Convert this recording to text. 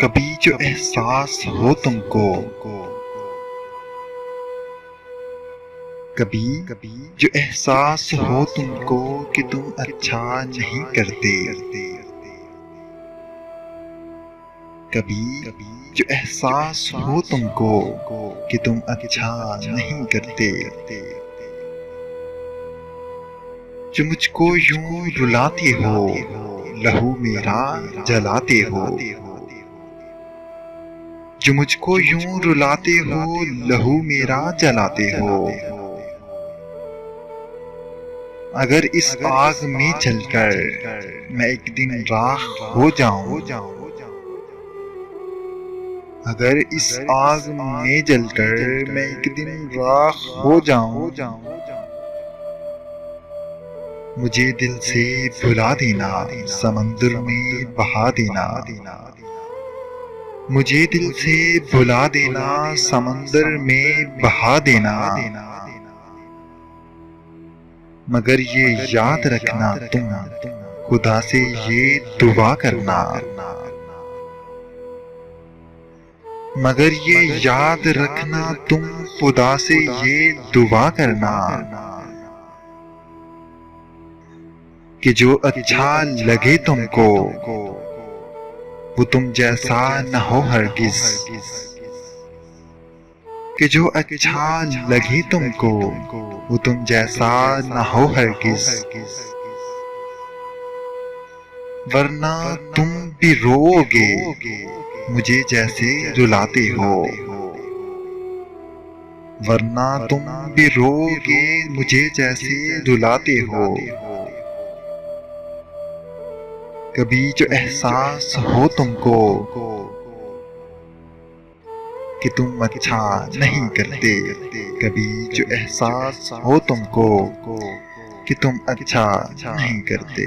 कभी जो एहसास हो तुमको, कभी जो एहसास हो तुमको कि तुम अच्छा नहीं करते, कभी जो एहसास हो तुमको कि तुम अच्छा नहीं करते, जो मुझको यूं रुलाते हो, लहू मेरा जलाते हो, जो मुझको यूं रुलाते हो, लहू मेरा जलाते हो। अगर इस आग में जलकर मैं एक दिन राख हो जाऊं, अगर इस आग में जलकर मैं एक दिन राख हो जाऊं, मुझे दिल से भुला देना, समंदर में बहा देना, मुझे दिल से भुला देना, समंदर में बहा देना। मगर ये याद रखना तुम खुदा से ये दुआ करना, मगर ये याद रखना तुम खुदा से ये दुआ करना कि जो अच्छा लगे तुमको वो तुम जैसा न हो हरगिज, कि जो अच्छा लगे तुमको वो तुम जैसा न हो हरगिज, वरना तुम भी रोओगे मुझे जैसे रुलाते हो, वरना तुम भी रोओगे मुझे जैसे रुलाते हो। कभी जो एहसास हो तुमको कि तुम अच्छा नहीं करते, कभी जो एहसास हो तुमको कि तुम अच्छा नहीं करते।